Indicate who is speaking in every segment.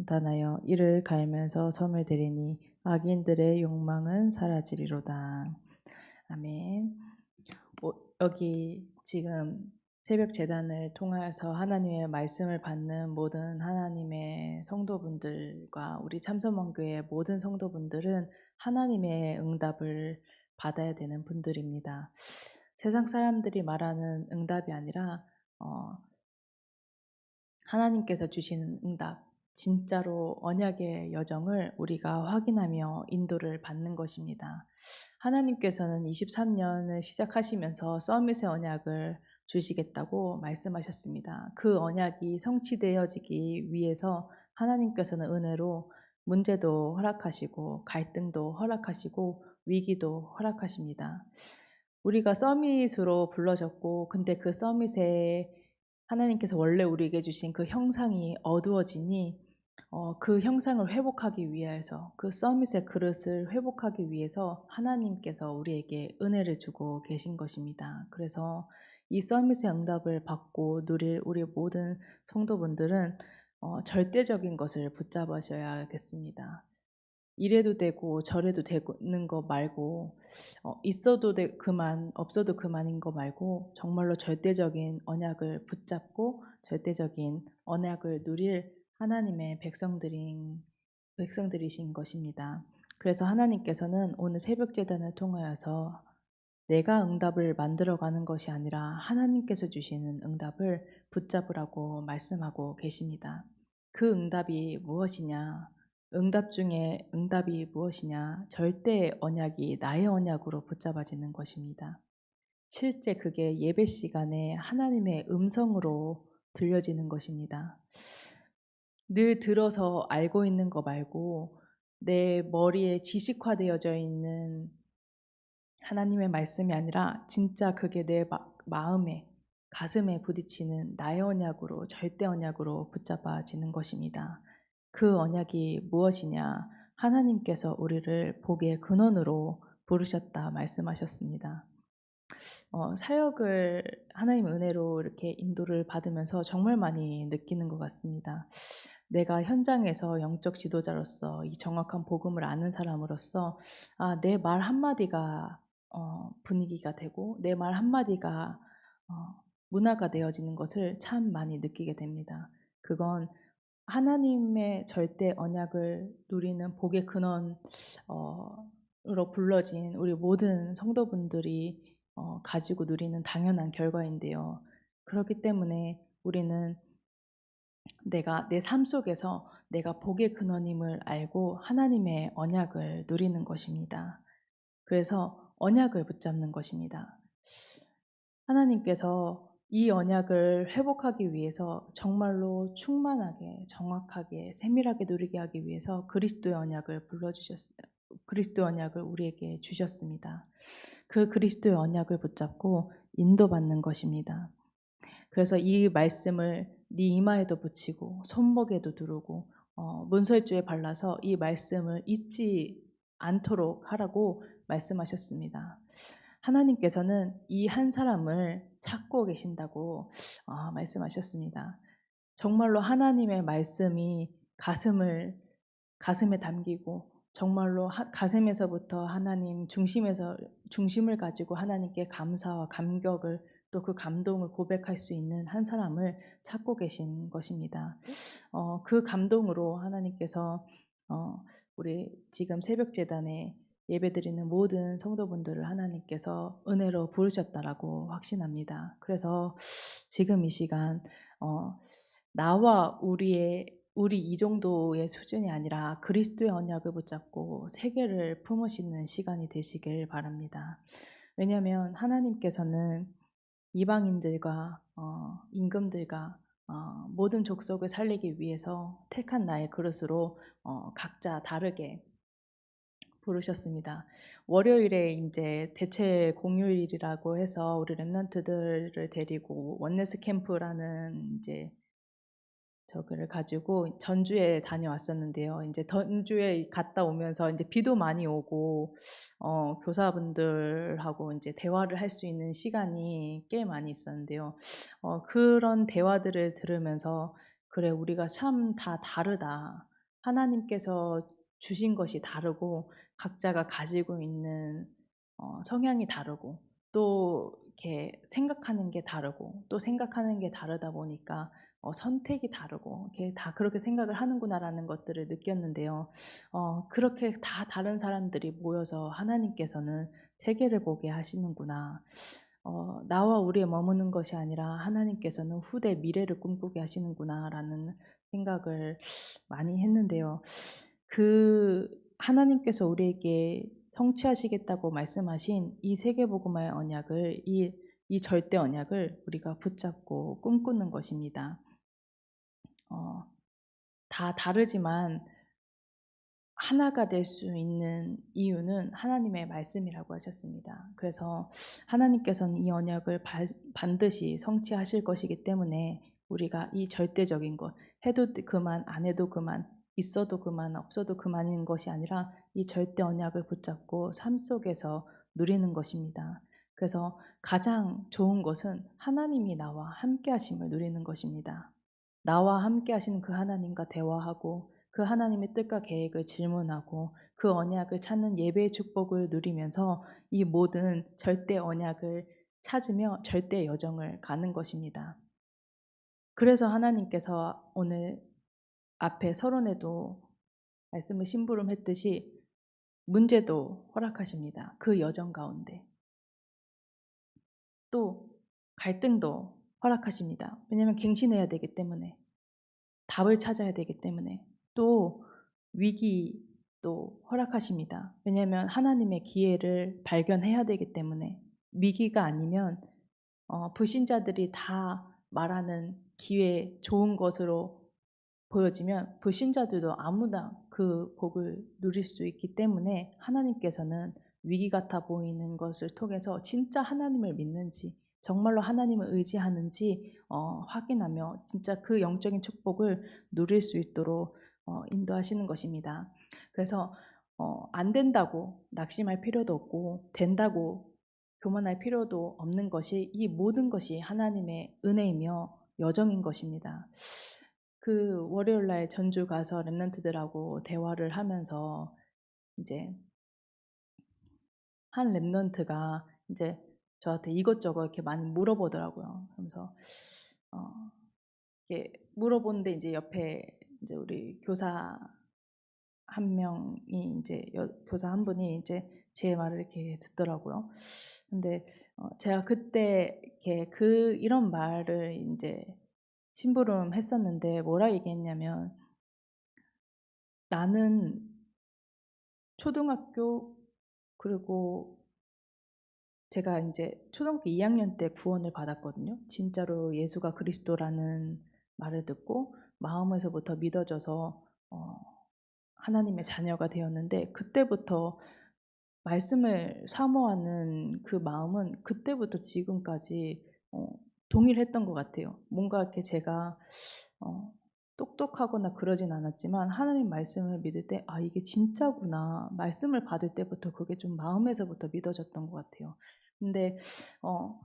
Speaker 1: 나타나여 이를 갈면서 섬을 드리니 악인들의 욕망은 사라지리로다. 아멘. 여기 지금 새벽 제단을 통하여서 하나님의 말씀을 받는 모든 하나님의 성도분들과 우리 참선원교회 모든 성도분들은 하나님의 응답을 받아야 되는 분들입니다. 세상 사람들이 말하는 응답이 아니라 하나님께서 주시는 응답, 진짜로 언약의 여정을 우리가 확인하며 인도를 받는 것입니다. 하나님께서는 23년을 시작하시면서 서밋의 언약을 주시겠다고 말씀하셨습니다. 그 언약이 성취되어지기 위해서 하나님께서는 은혜로 문제도 허락하시고 갈등도 허락하시고 위기도 허락하십니다. 우리가 서밋으로 불러졌고 근데 그 서밋에 하나님께서 원래 우리에게 주신 그 형상이 어두워지니 그 형상을 회복하기 위해서 그 서밋의 그릇을 회복하기 위해서 하나님께서 우리에게 은혜를 주고 계신 것입니다. 그래서 이 서밋의 응답을 받고 누릴 우리 모든 성도분들은 절대적인 것을 붙잡으셔야겠습니다. 이래도 되고 저래도 되는 거 말고 있어도 그만 없어도 그만인 거 말고 정말로 절대적인 언약을 붙잡고 절대적인 언약을 누릴 하나님의 백성들이신 것입니다. 그래서 하나님께서는 오늘 새벽 제단을 통하여서 내가 응답을 만들어가는 것이 아니라 하나님께서 주시는 응답을 붙잡으라고 말씀하고 계십니다. 그 응답이 무엇이냐? 응답 중에 응답이 무엇이냐? 절대 언약이 나의 언약으로 붙잡아지는 것입니다. 실제 그게 예배 시간에 하나님의 음성으로 들려지는 것입니다. 늘 들어서 알고 있는 거 말고 내 머리에 지식화되어져 있는 하나님의 말씀이 아니라 진짜 그게 내 마음에 가슴에 부딪히는 나의 언약으로 절대 언약으로 붙잡아지는 것입니다. 그 언약이 무엇이냐? 하나님께서 우리를 복의 근원으로 부르셨다 말씀하셨습니다. 사역을 하나님 은혜로 이렇게 인도를 받으면서 정말 많이 느끼는 것 같습니다. 내가 현장에서 영적 지도자로서 이 정확한 복음을 아는 사람으로서 내 말 한마디가 분위기가 되고 내 말 한마디가 문화가 되어지는 것을 참 많이 느끼게 됩니다. 그건 하나님의 절대 언약을 누리는 복의 근원으로 불러진 우리 모든 성도분들이 가지고 누리는 당연한 결과인데요. 그렇기 때문에 우리는 내가 내 삶 속에서 내가 복의 근원임을 알고 하나님의 언약을 누리는 것입니다. 그래서 언약을 붙잡는 것입니다. 하나님께서 이 언약을 회복하기 위해서 정말로 충만하게, 정확하게, 세밀하게 누리게 하기 위해서 그리스도의 언약을 불러주셨어요. 그리스도의 언약을 우리에게 주셨습니다. 그 그리스도의 언약을 붙잡고 인도받는 것입니다. 그래서 이 말씀을 네 이마에도 붙이고 손목에도 두르고 문설주에 발라서 이 말씀을 잊지 않도록 하라고 말씀하셨습니다. 하나님께서는 이 한 사람을 찾고 계신다고 말씀하셨습니다. 정말로 하나님의 말씀이 가슴에 담기고 정말로 가슴에서부터 하나님 중심을 가지고 하나님께 감사와 감격을 또 그 감동을 고백할 수 있는 한 사람을 찾고 계신 것입니다. 그 감동으로 하나님께서 우리 지금 새벽 제단에 예배드리는 모든 성도분들을 하나님께서 은혜로 부르셨다라고 확신합니다. 그래서 지금 이 시간 나와 우리 이 정도의 수준이 아니라 그리스도의 언약을 붙잡고 세계를 품으시는 시간이 되시길 바랍니다. 왜냐하면 하나님께서는 이방인들과 임금들과 모든 족속을 살리기 위해서 택한 나의 그릇으로 각자 다르게 부르셨습니다. 월요일에 이제 대체 공휴일이라고 해서 우리 랩런트들을 데리고 원네스 캠프라는 이제 저거를 가지고 전주에 다녀왔었는데요. 이제 전주에 갔다 오면서 이제 비도 많이 오고 교사분들하고 이제 대화를 할 수 있는 시간이 꽤 많이 있었는데요. 그런 대화들을 들으면서 그래 우리가 참 다 다르다. 하나님께서 주신 것이 다르고 각자가 가지고 있는 성향이 다르고 또 이렇게 생각하는 게 다르고 또 생각하는 게 다르다 보니까 선택이 다르고 이렇게 다 그렇게 생각을 하는구나라는 것들을 느꼈는데요. 그렇게 다 다른 사람들이 모여서 하나님께서는 세계를 보게 하시는구나. 나와 우리에 머무는 것이 아니라 하나님께서는 후대 미래를 꿈꾸게 하시는구나라는 생각을 많이 했는데요. 그 하나님께서 우리에게 성취하시겠다고 말씀하신 이 세계복음화의 언약을 이 절대 언약을 우리가 붙잡고 꿈꾸는 것입니다. 다 다르지만 하나가 될 수 있는 이유는 하나님의 말씀이라고 하셨습니다. 그래서 하나님께서는 이 언약을 반드시 성취하실 것이기 때문에 우리가 이 절대적인 것, 해도 그만, 안 해도 그만, 있어도 그만, 없어도 그만인 것이 아니라 이 절대 언약을 붙잡고 삶 속에서 누리는 것입니다. 그래서 가장 좋은 것은 하나님이 나와 함께 하심을 누리는 것입니다. 나와 함께 하시는 그 하나님과 대화하고 그 하나님의 뜻과 계획을 질문하고 그 언약을 찾는 예배의 축복을 누리면서 이 모든 절대 언약을 찾으며 절대 여정을 가는 것입니다. 그래서 하나님께서 오늘 앞에 서론에도 말씀을 심부름했듯이 문제도 허락하십니다. 그 여정 가운데. 또 갈등도 허락하십니다. 왜냐하면 갱신해야 되기 때문에. 답을 찾아야 되기 때문에. 또 위기도 허락하십니다. 왜냐하면 하나님의 기회를 발견해야 되기 때문에. 위기가 아니면 불신자들이 다 말하는 기회, 좋은 것으로 보여지면 불신자들도 아무나 그 복을 누릴 수 있기 때문에 하나님께서는 위기 같아 보이는 것을 통해서 진짜 하나님을 믿는지 정말로 하나님을 의지하는지 확인하며 진짜 그 영적인 축복을 누릴 수 있도록 인도하시는 것입니다. 그래서 안 된다고 낙심할 필요도 없고 된다고 교만할 필요도 없는 것이 이 모든 것이 하나님의 은혜이며 여정인 것입니다. 그 월요일 날 전주 가서 랩런트들하고 대화를 하면서 이제 한 랩런트가 이제 저한테 이것저것 이렇게 많이 물어보더라고요. 그러면서 이렇게 물어보는데 이제 옆에 이제 우리 교사 한 명이 이제 교사 한 분이 이제 제 말을 이렇게 듣더라고요. 근데 제가 그때 이렇게 이런 말을 이제 심부름했었는데 뭐라 얘기했냐면 나는 초등학교 그리고 제가 인제 초등학교 2학년 때 구원을 받았거든요. 진짜로 예수가 그리스도라는 말을 듣고 마음에서부터 믿어져서 하나님의 자녀가 되었는데 그때부터 말씀을 사모하는 그 마음은 그때부터 지금까지 동일했던 것 같아요. 뭔가 이렇게 제가 어 똑똑하거나 그러진 않았지만 하나님 말씀을 믿을 때 '아 이게 진짜구나.' 말씀을 받을 때부터 그게 좀 마음에서부터 믿어졌던 것 같아요. 근데 어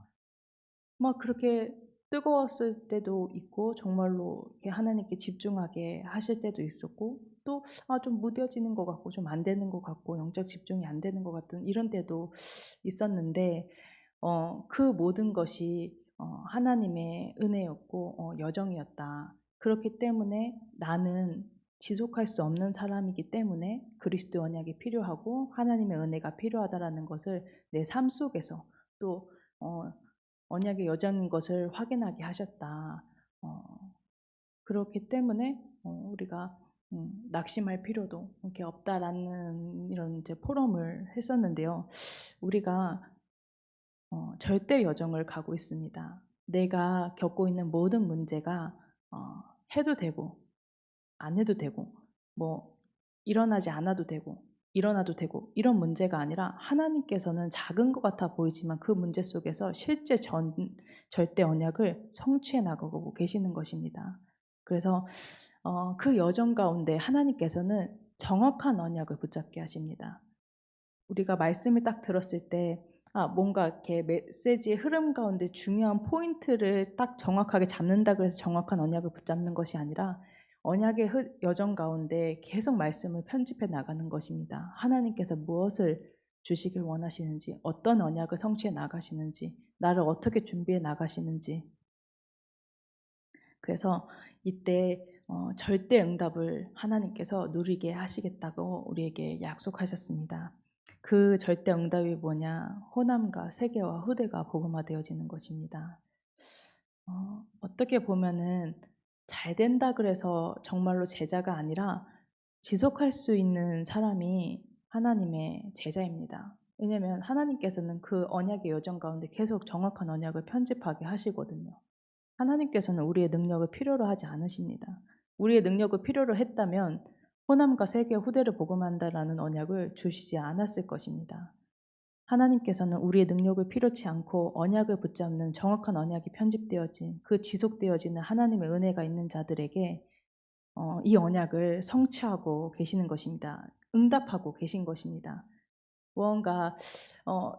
Speaker 1: 막 그렇게 뜨거웠을 때도 있고 정말로 이렇게 하나님께 집중하게 하실 때도 있었고 또 좀 무뎌지는 것 같고 좀 안 되는 것 같고 영적 집중이 안 되는 것 같은 이런 때도 있었는데 그 모든 것이 하나님의 은혜였고 여정이었다. 그렇기 때문에 나는 지속할 수 없는 사람이기 때문에 그리스도의 언약이 필요하고 하나님의 은혜가 필요하다라는 것을 내 삶 속에서 또 언약의 여정인 것을 확인하게 하셨다. 그렇기 때문에 우리가 낙심할 필요도 이렇게 없다라는 이런 이제 포럼을 했었는데요. 우리가 절대 여정을 가고 있습니다. 내가 겪고 있는 모든 문제가 해도 되고 안 해도 되고 뭐 일어나지 않아도 되고 일어나도 되고 이런 문제가 아니라 하나님께서는 작은 것 같아 보이지만 그 문제 속에서 실제 절대 언약을 성취해 나가고 계시는 것입니다. 그래서 그 여정 가운데 하나님께서는 정확한 언약을 붙잡게 하십니다. 우리가 말씀을 딱 들었을 때 뭔가 이렇게 메시지의 흐름 가운데 중요한 포인트를 딱 정확하게 잡는다 그래서 정확한 언약을 붙잡는 것이 아니라 언약의 여정 가운데 계속 말씀을 편집해 나가는 것입니다. 하나님께서 무엇을 주시길 원하시는지, 어떤 언약을 성취해 나가시는지, 나를 어떻게 준비해 나가시는지. 그래서 이때 절대 응답을 하나님께서 누리게 하시겠다고 우리에게 약속하셨습니다. 그 절대 응답이 뭐냐? 호남과 세계와 후대가 복음화되어지는 것입니다. 어떻게 보면은 잘 된다 그래서 정말로 제자가 아니라 지속할 수 있는 사람이 하나님의 제자입니다. 왜냐하면 하나님께서는 그 언약의 여정 가운데 계속 정확한 언약을 편집하게 하시거든요. 하나님께서는 우리의 능력을 필요로 하지 않으십니다. 우리의 능력을 필요로 했다면 호남과 세계 후대를 복음한다라는 언약을 주시지 않았을 것입니다. 하나님께서는 우리의 능력을 필요치 않고 언약을 붙잡는 정확한 언약이 편집되어진 그 지속되어지는 하나님의 은혜가 있는 자들에게 이 언약을 성취하고 계시는 것입니다. 응답하고 계신 것입니다. 무언가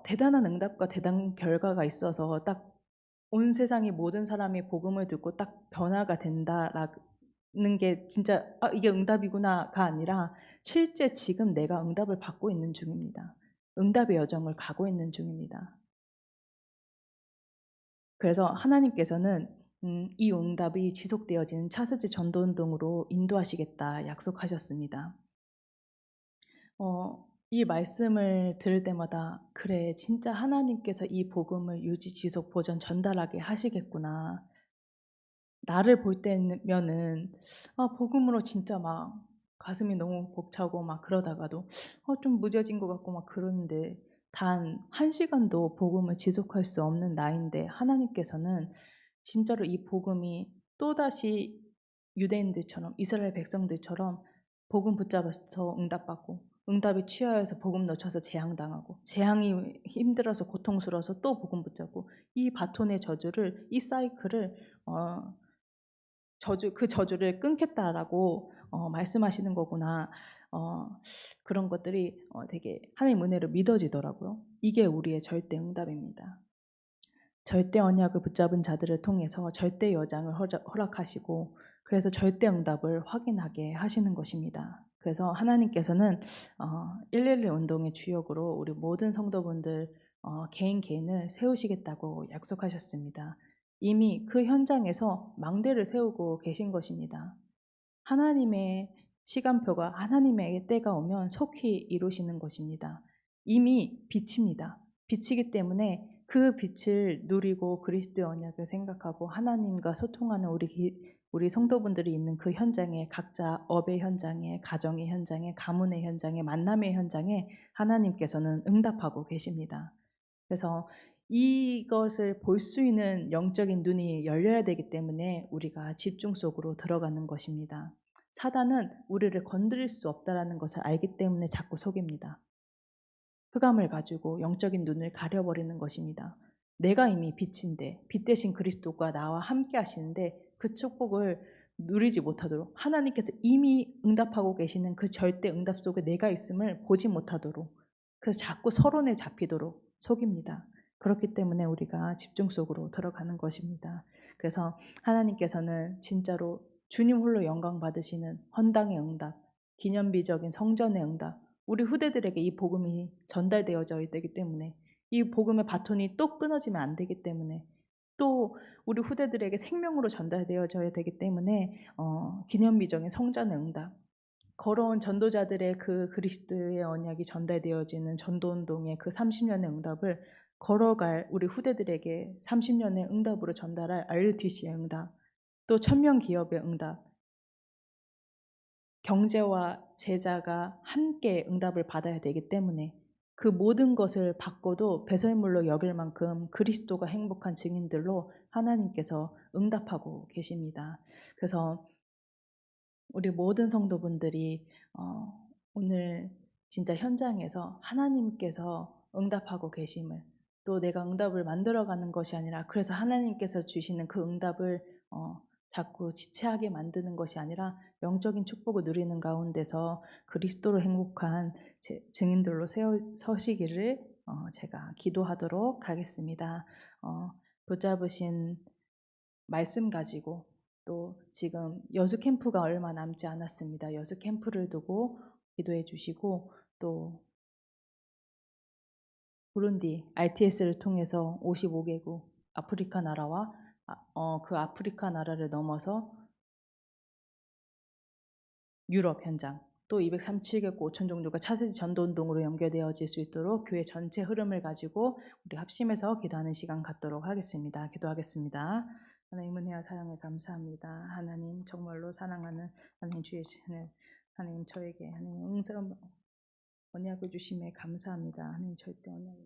Speaker 1: 대단한 응답과 대단한 결과가 있어서 딱 온 세상의 모든 사람이 복음을 듣고 딱 변화가 된다라는 게 진짜 '아 이게 응답이구나.'가 아니라 실제 지금 내가 응답을 받고 있는 중입니다. 응답의 여정을 가고 있는 중입니다. 그래서 하나님께서는 이 응답이 지속되어지는 차세대 전도운동으로 인도하시겠다 약속하셨습니다. 이 말씀을 들을 때마다 '그래 진짜 하나님께서 이 복음을 유지 지속 보전 전달하게 하시겠구나.' 나를 볼 때면은 복음으로 진짜 막 가슴이 너무 벅차고 막 그러다가도 좀 무뎌진 것 같고 막 그러는데 단 1시간도 복음을 지속할 수 없는 나인데 하나님께서는 진짜로 이 복음이 또다시 유대인들처럼 이스라엘 백성들처럼 복음 붙잡아서 응답받고 응답이 취하여서 복음 놓쳐서 재앙당하고 재앙이 힘들어서 고통스러워서 또 복음 붙잡고 이 바톤의 저주를 이 사이클을 어 그 저주를 끊겠다라고 말씀하시는 거구나. 어 그런 것들이 되게 하나님 은혜로 믿어지더라고요. 이게 우리의 절대 응답입니다. 절대 언약을 붙잡은 자들을 통해서 절대 여장을 허락하시고 그래서 절대 응답을 확인하게 하시는 것입니다. 그래서 하나님께서는 111 운동의 주역으로 우리 모든 성도분들 개인 개인을 세우시겠다고 약속하셨습니다. 이미 그 현장에서 망대를 세우고 계신 것입니다. 하나님의 시간표가 하나님의 때가 오면 속히 이루시는 것입니다. 이미 빛입니다. 빛이기 때문에 그 빛을 누리고 그리스도의 언약을 생각하고 하나님과 소통하는 우리 성도분들이 있는 그 현장에 각자 업의 현장에 가정의 현장에 가문의 현장에 만남의 현장에 하나님께서는 응답하고 계십니다. 그래서 이것을 볼 수 있는 영적인 눈이 열려야 되기 때문에 우리가 집중 속으로 들어가는 것입니다. 사단은 우리를 건드릴 수 없다라는 것을 알기 때문에 자꾸 속입니다. 흑암을 가지고 영적인 눈을 가려버리는 것입니다. 내가 이미 빛인데 빛 대신 그리스도가 나와 함께 하시는데 그 축복을 누리지 못하도록 하나님께서 이미 응답하고 계시는 그 절대 응답 속에 내가 있음을 보지 못하도록 그래서 자꾸 서론에 잡히도록 속입니다. 그렇기 때문에 우리가 집중 속으로 들어가는 것입니다. 그래서 하나님께서는 진짜로 주님 홀로 영광 받으시는 헌당의 응답, 기념비적인 성전의 응답, 우리 후대들에게 이 복음이 전달되어져야 되기 때문에 이 복음의 바톤이 또 끊어지면 안 되기 때문에 또 우리 후대들에게 생명으로 전달되어져야 되기 때문에 기념비적인 성전의 응답, 걸어온 전도자들의 그 그리스도의 언약이 전달되어지는 전도운동의 그 30년의 응답을 걸어갈 우리 후대들에게 30년의 응답으로 전달할 RUTC의 응답, 또 천명 기업의 응답, 경제와 제자가 함께 응답을 받아야 되기 때문에 그 모든 것을 받고도 배설물로 여길 만큼 그리스도가 행복한 증인들로 하나님께서 응답하고 계십니다. 그래서 우리 모든 성도분들이 오늘 진짜 현장에서 하나님께서 응답하고 계심을 또 내가 응답을 만들어가는 것이 아니라 그래서 하나님께서 주시는 그 응답을 자꾸 지체하게 만드는 것이 아니라 영적인 축복을 누리는 가운데서 그리스도로 행복한 증인들로 서시기를 제가 기도하도록 하겠습니다. 붙잡으신 말씀 가지고 또 지금 여수 캠프가 얼마 남지 않았습니다. 여수 캠프를 두고 기도해 주시고 또 부룬디 RTS를 통해서 55개국 아프리카 나라와 그 아프리카 나라를 넘어서 유럽 현장 또 237개국 5천 종교가 차세대 전도운동으로 연결되어질 수 있도록 교회 전체 흐름을 가지고 우리 합심해서 기도하는 시간 갖도록 하겠습니다. 기도하겠습니다. 하나님 은혜와 사랑에 감사합니다. 하나님 정말로 사랑하는 하나님 주의 신을 하나님 저에게 하나님 응스러운 언약을 주심에 감사합니다. 하나님 절대 언약을